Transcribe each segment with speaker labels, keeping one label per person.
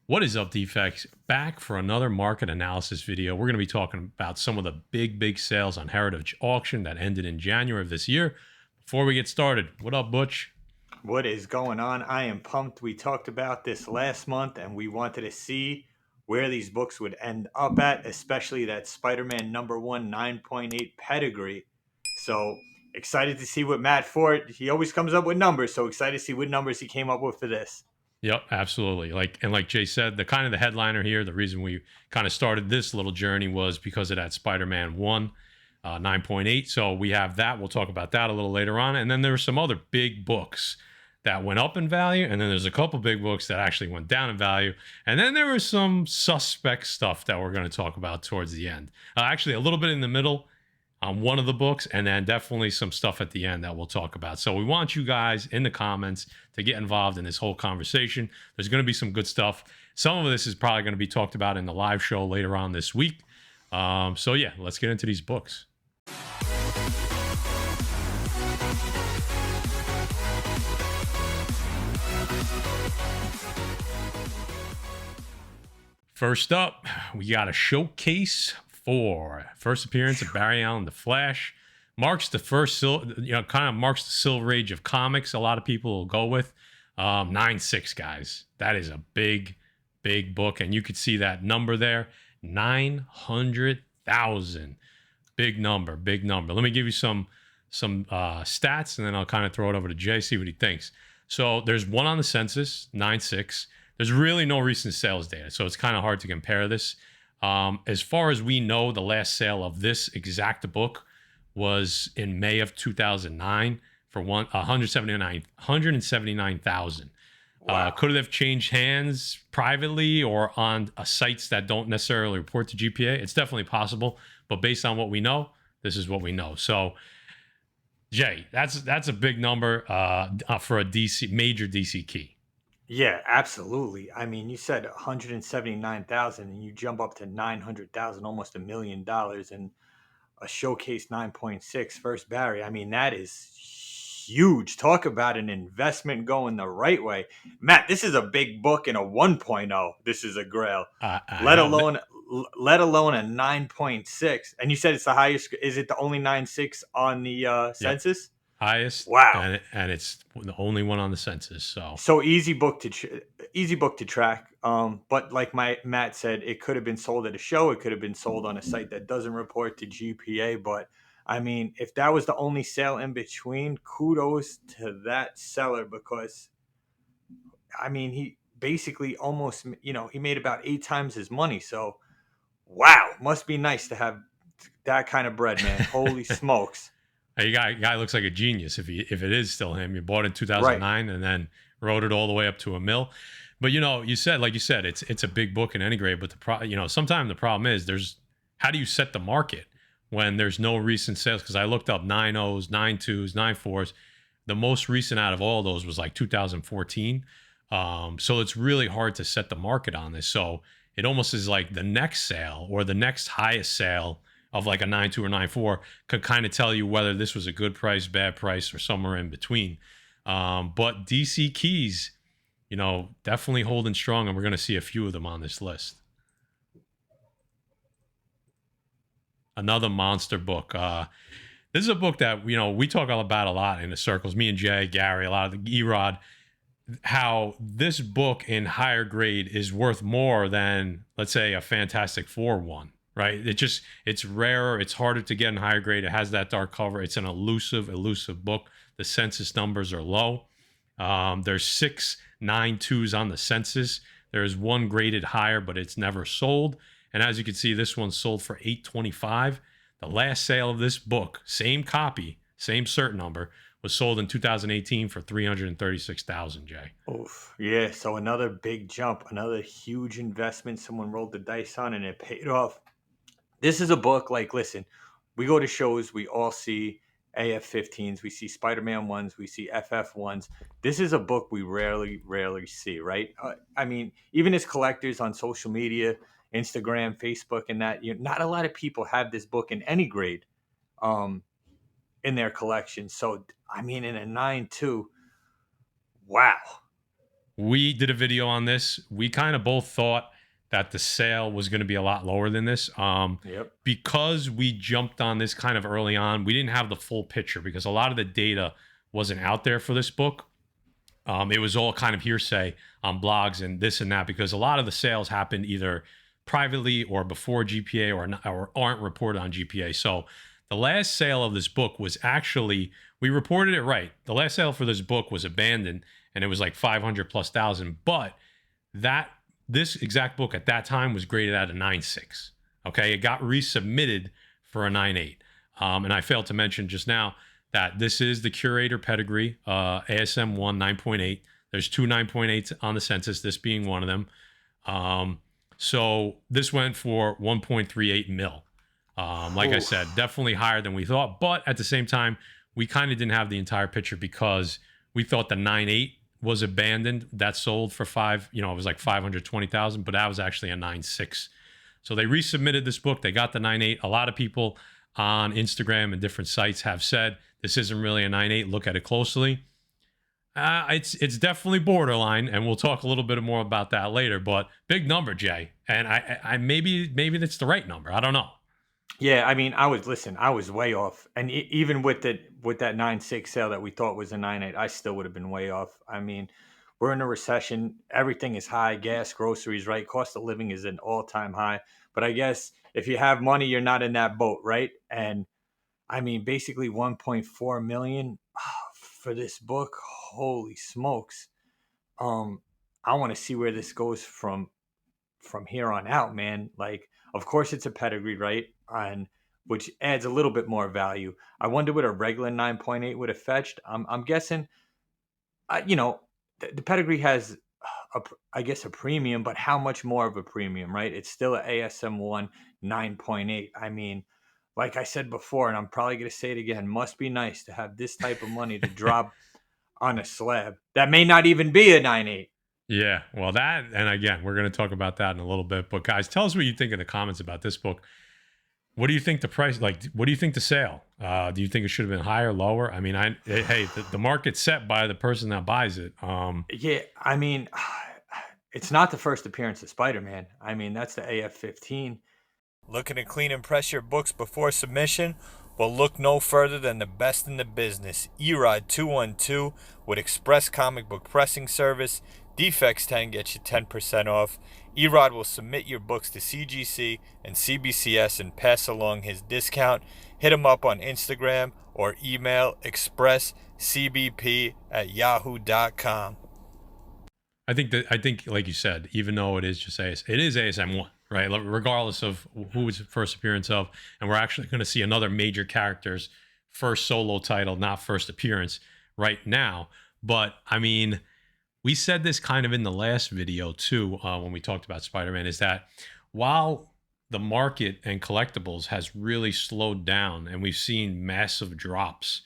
Speaker 1: What is up, Defects? Back for another market analysis video. We're going to be talking about some of the big sales on Heritage Auction that ended in January of this year. Before we get started, what up, Butch?
Speaker 2: What is going on? I am pumped. We talked about this last month and we wanted to see where these books would end up at, especially that Spider-Man #1 9.8 pedigree. So excited to see what Matt Ford, he always comes up with numbers, so excited to see what numbers he came up with for this.
Speaker 1: Yep, absolutely. Like Jay said, the headliner here, the reason we kind of started this little journey was because of that Spider-Man 1 9.8. So we have that. We'll talk about that a little later on. And then there were some other big books that went up in value. And then there's a couple big books that actually went down in value. And then there was some suspect stuff that we're going to talk about towards the end. Actually, a little bit in the middle on one of the books, and then definitely some stuff at the end that we'll talk about. So we want you guys in the comments to get involved in this whole conversation. There's going to be some good stuff. Some of this is probably going to be talked about in the live show later on this week. So yeah, let's get into these books. First up, we got a showcase for first appearance of Barry Allen, the Flash. Marks the first, kind of marks the Silver Age of comics. A lot of people will go with 9.6, guys. That is a big book, and you could see that number there, 900,000. Big number. Let me give you some stats, and then I'll kind of throw it over to Jay, see what he thinks. So there's one on the census, 9.6. There's really no recent sales data, so it's kind of hard to compare this. As far as we know, the last sale of this exact book was in May of 2009 for 179,000.
Speaker 2: Wow.
Speaker 1: Could it have changed hands privately or on sites that don't necessarily report to GPA? It's definitely possible, but based on what we know, this is what we know. So, Jay, that's a big number for a major DC key.
Speaker 2: Yeah, absolutely. I mean, you said 179,000 and you jump up to 900,000, almost $1 million, and a showcase 9.6 first Barry. I mean, that is huge. Talk about an investment going the right way. Matt, this is a big book and a 1.0. This is a grail.
Speaker 1: I
Speaker 2: Let
Speaker 1: know.
Speaker 2: alone let alone a 9.6. And you said it's the highest, is it the only 9.6 on the
Speaker 1: Yep,
Speaker 2: census?
Speaker 1: highest,
Speaker 2: Wow.
Speaker 1: and it's the only one on the census. So
Speaker 2: So easy book to track. But like my Matt said, it could have been sold at a show. It could have been sold on a site that doesn't report to GPA. But I mean, if that was the only sale in between, kudos to that seller, because I mean, he basically almost, he made about 8 times his money. So wow, must be nice to have that kind of bread, man. Holy smokes!
Speaker 1: hey, guy looks like a genius if it is still him. You bought it in
Speaker 2: Right.
Speaker 1: 2009 and then rode it all the way up to a mill. But like you said, it's a big book in any grade. But sometimes the problem is there's how do you set the market when there's no recent sales? Because I looked up 9.0s, 9.2s, 9.4s. The most recent out of all those was like 2014. So it's really hard to set the market on this. So it almost is like the next sale or the next highest sale of like a 9.2 or 9.4 could kind of tell you whether this was a good price, bad price, or somewhere in between. But DC keys, definitely holding strong, and we're going to see a few of them on this list. Another monster book. This is a book that we talk about a lot in the circles. Me and Jay, Gary, a lot of the Erod. How this book in higher grade is worth more than, let's say, a Fantastic Four one, right? It's rarer, it's harder to get in higher grade. It has that dark cover. It's an elusive book. The census numbers are low. There's 6.92s on the census. There's one graded higher, but it's never sold. And as you can see, this one sold for $825. The last sale of this book, same copy, same cert number, was sold in 2018 for 336,000. Jay.
Speaker 2: Oof. Yeah. So another big jump, another huge investment. Someone rolled the dice on and it paid off. This is a book like, listen, we go to shows, we all see AF-15s, we see Spider-Man ones, we see FF ones. This is a book we rarely see, right? I mean, even as collectors on social media, Instagram, Facebook, and that, not a lot of people have this book in any grade um, in their collection. So, I mean, in a 9.2, wow.
Speaker 1: We did a video on this. We kind of both thought that the sale was going to be a lot lower than this.
Speaker 2: Yep.
Speaker 1: Because we jumped on this kind of early on, we didn't have the full picture because a lot of the data wasn't out there for this book. It was all kind of hearsay on blogs and this and that because a lot of the sales happened either privately or before GPA or aren't reported on GPA. So the last sale of this book was actually, we reported it right. The last sale for this book was abandoned and it was like 500 plus thousand. But that this exact book at that time was graded at a 9.6. Okay. It got resubmitted for a 9.8. And I failed to mention just now that this is the curator pedigree, ASM 1 9.8. There's two 9.8s on the census, this being one of them. So this went for 1.38 mil. Like I said, definitely higher than we thought. But at the same time, we kind of didn't have the entire picture because we thought the 9.8 was abandoned. That sold for it was like 520,000, but that was actually a 9.6. So they resubmitted this book. They got the 9.8. A lot of people on Instagram and different sites have said this isn't really a 9.8. Look at it closely. It's definitely borderline, and we'll talk a little bit more about that later. But big number, Jay, and I maybe that's the right number. I don't know.
Speaker 2: Yeah, I mean, I was way off, and even with that 9.6 sale that we thought was a 9.8, I still would have been way off. I mean, we're in a recession, everything is high, gas, groceries, right? Cost of living is an all-time high. But I guess if you have money, you're not in that boat, right? And I mean, basically 1.4 million for this book. Holy smokes! Um, I want to see where this goes from here on out, man. Like, of course, it's a pedigree, right? And which adds a little bit more value. I wonder what a regular 9.8 would have fetched. I'm guessing, the pedigree has, I guess, a premium, but how much more of a premium, right? It's still an ASM1 9.8. I mean, like I said before, and I'm probably going to say it again, must be nice to have this type of money to drop on a slab that may not even be a 9.8.
Speaker 1: Yeah, well, that, and again, we're going to talk about that in a little bit. But guys, tell us what you think in the comments about this book. What do you think the price? Like, what do you think the sale? Do you think it should have been higher, lower? I mean, hey, the market's set by the person that buys it.
Speaker 2: Yeah, I mean, it's not the first appearance of Spider-Man. I mean, that's the AF-15. Looking to clean and press your books before submission? Well, look no further than the best in the business, Erod 212 with Express Comic Book Pressing Service. Defects 10 gets you 10% off. Erod will submit your books to CGC and CBCS and pass along his discount. Hit him up on Instagram or email expresscbp@yahoo.com.
Speaker 1: I think, like you said, even though it is just it is ASM1, right? Regardless of who was the first appearance of, and we're actually going to see another major character's first solo title, not first appearance, right now. But I mean, we said this kind of in the last video too, when we talked about Spider-Man, is that while the market and collectibles has really slowed down and we've seen massive drops,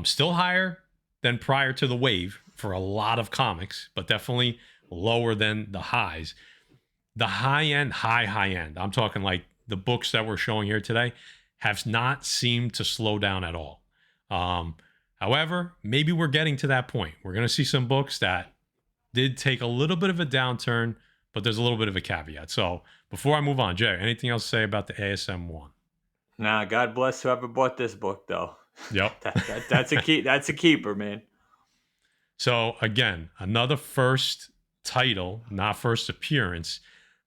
Speaker 1: still higher than prior to the wave for a lot of comics, but definitely lower than the highs. The high end, high end, I'm talking like the books that we're showing here today, have not seemed to slow down at all. However, maybe we're getting to that point. We're going to see some books that did take a little bit of a downturn, but there's a little bit of a caveat. So before I move on, Jay, anything else to say about the ASM1?
Speaker 2: Nah, God bless whoever bought this book, though.
Speaker 1: Yep.
Speaker 2: That's a key. That's a keeper, man.
Speaker 1: So again, another first title, not first appearance,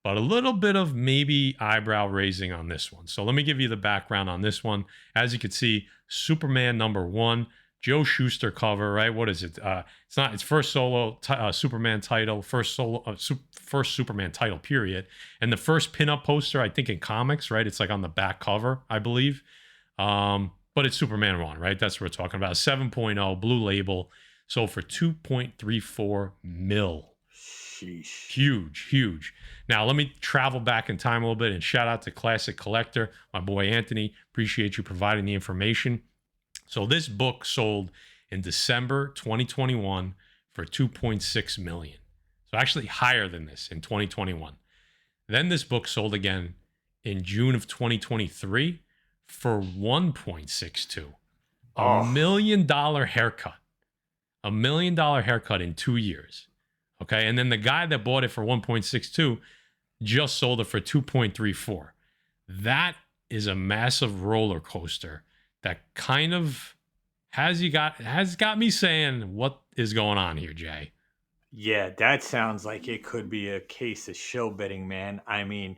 Speaker 1: but a little bit of maybe eyebrow raising on this one. So let me give you the background on this one. As you can see, Superman #1, Joe Shuster cover, right? What is it? It's first solo Superman title, first Superman title, period. And the first pinup poster, I think in comics, right? It's like on the back cover, I believe. But it's Superman 1, right? That's what we're talking about. 7.0 blue label. Sold for 2.34 mil.
Speaker 2: Sheesh.
Speaker 1: Huge. Now, let me travel back in time a little bit and shout out to Classic Collector, my boy Anthony. Appreciate you providing the information. So this book sold in December 2021 for 2.6 million. So actually higher than this in 2021. Then this book sold again in June of 2023 for 1.62. $1 million haircut. $1 million haircut in 2 years. Okay. And then the guy that bought it for 1.62 just sold it for 2.34. That is a massive roller coaster that kind of has got me saying, what is going on here, Jay?
Speaker 2: Yeah, that sounds like it could be a case of shill bidding, man. I mean,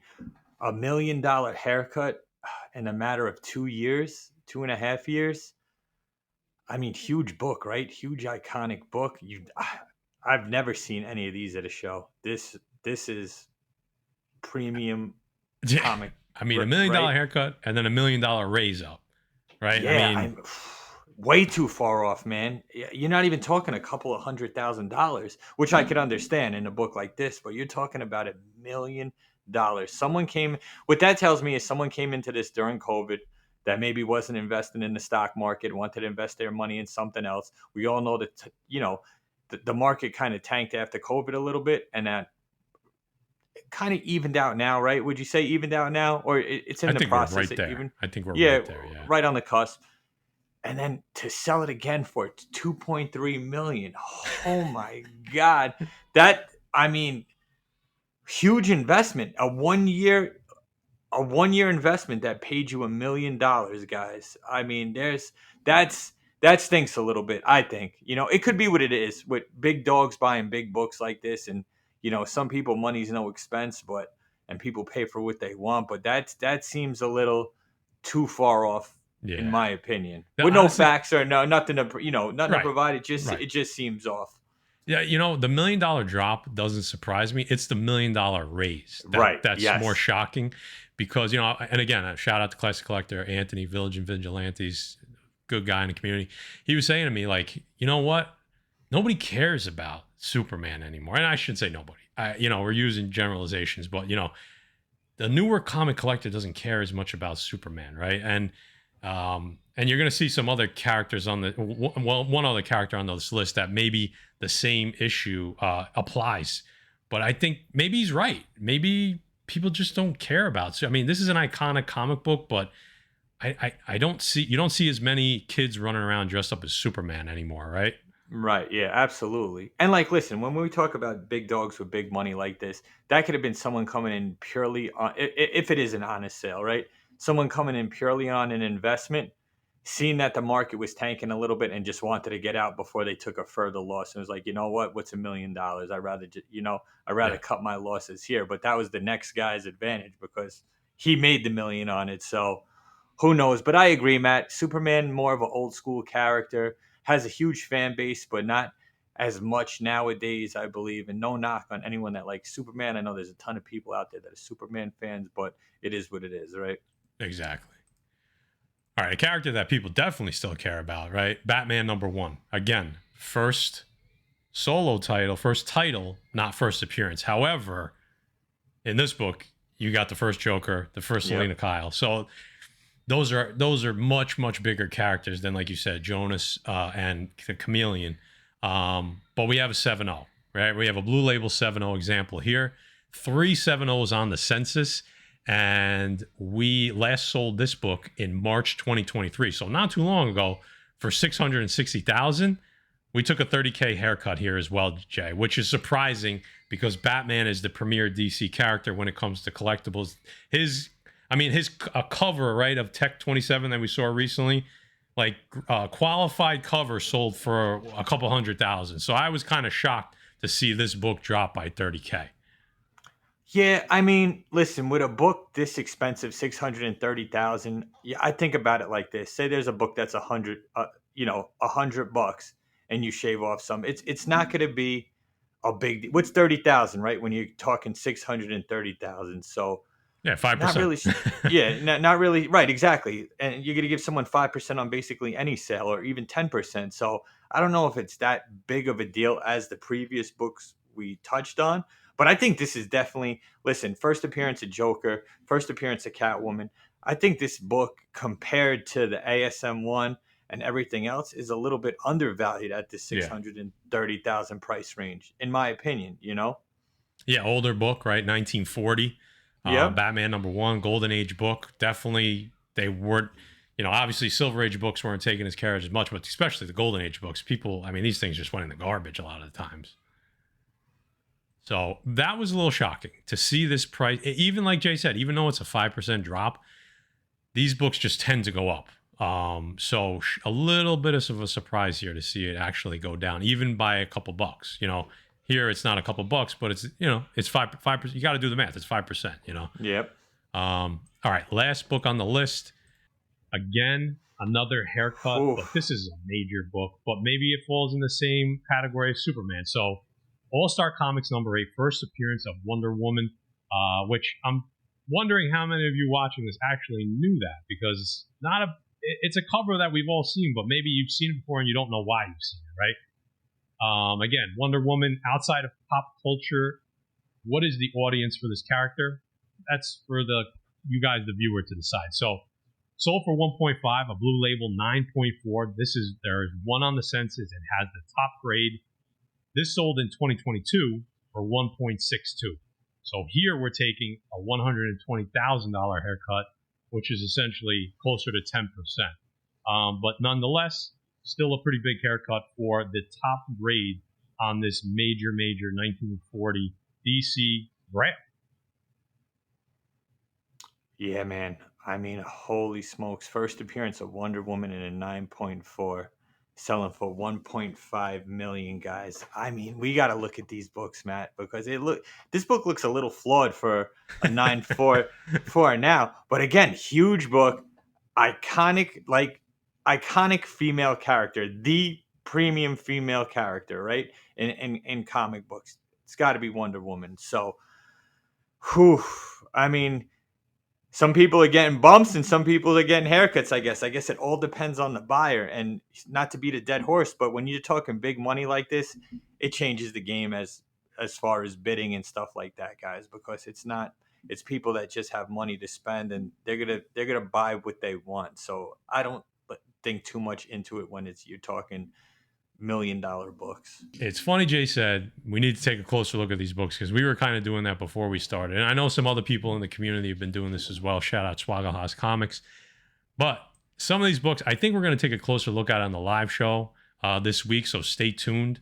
Speaker 2: $1 million haircut in a matter of 2 years, 2.5 years. I mean, huge book, right? Huge iconic book. I've never seen any of these at a show. This is premium
Speaker 1: Yeah.
Speaker 2: comic,
Speaker 1: I mean, $1 million
Speaker 2: right?
Speaker 1: haircut and then $1 million raise up, right? I
Speaker 2: Yeah,
Speaker 1: mean,
Speaker 2: I'm way too far off, man. You're not even talking a couple of $100,000, which I could understand in a book like this, but you're talking about $1 million. Someone came, what that tells me is someone came into this during COVID that maybe wasn't investing in the stock market, wanted to invest their money in something else. We all know that, the market kind of tanked after COVID a little bit, and that kind of evened out now, right? Would you say evened out now, or it's
Speaker 1: I
Speaker 2: in the
Speaker 1: think we're
Speaker 2: process
Speaker 1: right
Speaker 2: of
Speaker 1: there.
Speaker 2: even?
Speaker 1: I think we're
Speaker 2: Yeah,
Speaker 1: right there. Yeah.
Speaker 2: right on the cusp. And then to sell it again for 2.3 million. Oh my god. That, I mean, huge investment. A 1 year investment that paid you $1 million, guys. I mean, that's that stinks a little bit, I think. It could be what it is with big dogs buying big books like this, and some people, money's no expense, and people pay for what they want, but that seems a little too far off, in
Speaker 1: Yeah.
Speaker 2: my opinion.
Speaker 1: Now,
Speaker 2: With no
Speaker 1: honestly,
Speaker 2: facts or no nothing to nothing to
Speaker 1: right.
Speaker 2: provide, it just
Speaker 1: Right.
Speaker 2: it just seems off.
Speaker 1: Yeah, the $1 million drop doesn't surprise me. It's the $1 million raise
Speaker 2: Right.
Speaker 1: that's more
Speaker 2: Yes.
Speaker 1: shocking because and again, a shout out to Classic Collector Anthony, Village and Vigilantes, good guy in the community. He was saying to me like, you know what? Nobody cares about Superman anymore, and I should say nobody. We're using generalizations, but the newer comic collector doesn't care as much about Superman, right? And you're going to see some other characters on one other character on this list that maybe the same issue applies. But I think maybe he's right. Maybe people just don't care about. So I mean, this is an iconic comic book, but I don't see you don't see as many kids running around dressed up as Superman anymore, right?
Speaker 2: Right. Yeah, absolutely. And like, listen, when we talk about big dogs with big money like this, that could have been someone coming in purely on, if it is an honest sale, right? Someone coming in purely on an investment, seeing that the market was tanking a little bit and just wanted to get out before they took a further loss. And was like, you know what? What's $1 million? I'd rather
Speaker 1: Yeah.
Speaker 2: cut my losses here. But that was the next guy's advantage because he made the million on it. So who knows? But I agree, Matt. Superman, more of an old school character, has a huge fan base, but not as much nowadays, I believe. And no knock on anyone that likes Superman. I know there's a ton of people out there that are Superman fans, but it is what it is, right?
Speaker 1: Exactly. All right, a character that people definitely still care about, right? Batman #1. Again, first solo title, first title, not first appearance. However, in this book, you got the first Joker, the first
Speaker 2: Yep.
Speaker 1: Selena Kyle. So those are much bigger characters than, like you said, Jonas and the Chameleon. But we have a 7-0, right? We have a Blue Label 7-0 example here. 3 7-0s on the census, and we last sold this book in March 2023, so not too long ago, for 660,000. We took a 30K haircut here as well, Jay, which is surprising because Batman is the premier DC character when it comes to collectibles. His cover, right, of Tech 27 that we saw recently, like qualified cover sold for a couple 100,000. So I was kind of shocked to see this book drop by 30K.
Speaker 2: Yeah, I mean, listen, with a book this expensive, 630,000, yeah, I think about it like this. Say there's a book that's $100, and you shave off some. It's not going to be a what's 30,000, right? When you're talking 630,000, so
Speaker 1: Yeah,
Speaker 2: not
Speaker 1: 5%.
Speaker 2: really. Yeah, not really. Right, exactly. And you're going to give someone 5% on basically any sale, or even 10%. So I don't know if it's that big of a deal as the previous books we touched on. But I think this is definitely, listen, first appearance of Joker, first appearance of Catwoman. I think this book, compared to the ASM one and everything else, is a little bit undervalued at the
Speaker 1: Yeah.
Speaker 2: 630,000 price range, in my opinion.
Speaker 1: Yeah, older book, right? 1940.
Speaker 2: Yep.
Speaker 1: Batman #1, Golden Age book. Definitely, they weren't, obviously Silver Age books weren't taken as care of as much, but especially the Golden Age books. People, I mean, these things just went in the garbage a lot of the times. So that was a little shocking to see this price. Even like Jay said, even though it's a 5% drop, these books just tend to go up. So a little bit of a surprise here to see it actually go down, even by a couple bucks. Here it's not a couple bucks, but it's it's 5%. You got to do the math. It's 5%.
Speaker 2: Yep.
Speaker 1: All right, last book on the list. Again, another haircut,
Speaker 2: Oof.
Speaker 1: but this is a major book. But maybe it falls in the same category as Superman. So, All-Star Comics #8, first appearance of Wonder Woman, which I'm wondering how many of you watching this actually knew that, because it's a cover that we've all seen, but maybe you've seen it before and you don't know why you've seen it, right? Again, Wonder Woman, outside of pop culture, what is the audience for this character? That's for you guys, the viewer, to decide. So, sold for 1.5, a blue label 9.4. There is one on the census. It has the top grade. This sold in 2022 for 1.62. So here we're taking a $120,000 haircut, which is essentially closer to 10%. But nonetheless, still a pretty big haircut for the top grade on this major 1940 DC Grail.
Speaker 2: Yeah, man. I mean, holy smokes. First appearance of Wonder Woman in a 9.4, selling for 1.5 million, guys. I mean, we got to look at these books, Matt, because this book looks a little flawed for a 9.4 now. But again, huge book, iconic female character, the premium female character, right? In comic books. It's got to be Wonder Woman. So, I mean, some people are getting bumps and some people are getting haircuts, I guess. I guess it all depends on the buyer, and not to beat a dead horse, but when you're talking big money like this, it changes the game as far as bidding and stuff like that, guys, because it's people that just have money to spend, and they're going to buy what they want. So I don't think too much into it when you're talking $1 million books.
Speaker 1: It's funny Jay said we need to take a closer look at these books, because we were kind of doing that before we started. And I know some other people in the community have been doing this as well. Shout out Swaggle Comics. But some of these books, I think we're going to take a closer look at on the live show this week. So stay tuned.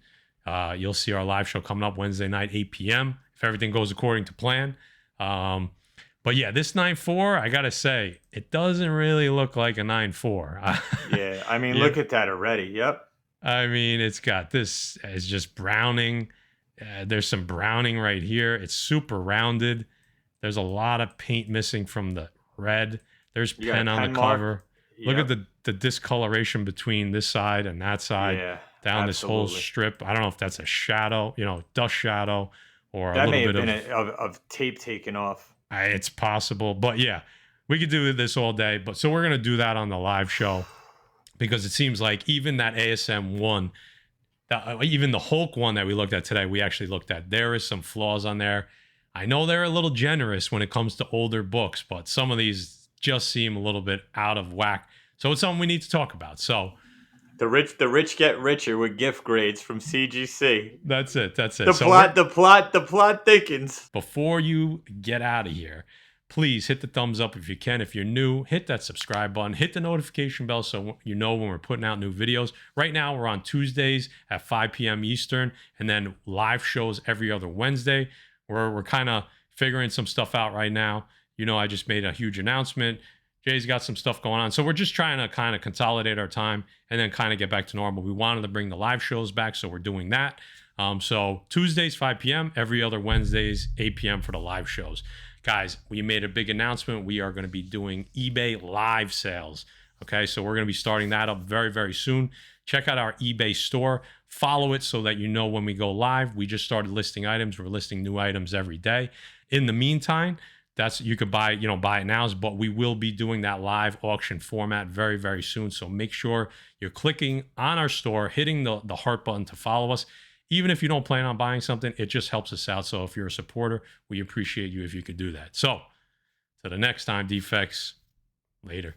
Speaker 1: You'll see our live show coming up Wednesday night, 8 p.m. if everything goes according to plan. But yeah, this 9.4, I got to say, it doesn't really look like a 9.4.
Speaker 2: Yeah, I mean, look at that already. Yep.
Speaker 1: I mean, it's got this as just browning. There's some browning right here. It's super rounded. There's a lot of paint missing from the red. There's pen on the cover. Yep. Look at the discoloration between this side and that side.
Speaker 2: Yeah,
Speaker 1: down
Speaker 2: absolutely.
Speaker 1: This whole strip. I don't know if that's a shadow, dust shadow, or
Speaker 2: that
Speaker 1: a little
Speaker 2: bit
Speaker 1: bit
Speaker 2: of tape taken off.
Speaker 1: It's possible, but yeah, we could do this all day. But so we're gonna do that on the live show, because it seems like even that ASM one, even the Hulk one that we looked at today, we actually looked at, there is some flaws on there. I know they're a little generous when it comes to older books, but some of these just seem a little bit out of whack. So it's something we need to talk about. So
Speaker 2: the rich get richer with gift grades from CGC.
Speaker 1: That's it.
Speaker 2: The plot thickens.
Speaker 1: Before you get out of here, please hit the thumbs up if you can. If you're new, hit that subscribe button. Hit the notification bell so you know when we're putting out new videos. Right now, we're on Tuesdays at 5 p.m. Eastern, and then live shows every other Wednesday. We're kind of figuring some stuff out right now. I just made a huge announcement. Jay's got some stuff going on. So we're just trying to kind of consolidate our time and then kind of get back to normal. We wanted to bring the live shows back, so we're doing that. So Tuesdays, 5 p.m., every other Wednesdays, 8 p.m. for the live shows. Guys, we made a big announcement. We are going to be doing eBay live sales. Okay, so we're going to be starting that up very, very soon. Check out our eBay store. Follow it so that you know when we go live. We just started listing items. We're listing new items every day. In the meantime, you could buy it now, but we will be doing that live auction format very, very soon. So make sure you're clicking on our store, hitting the heart button to follow us. Even if you don't plan on buying something, it just helps us out. So if you're a supporter, we appreciate you if you could do that. So, till the next time, Defects, later.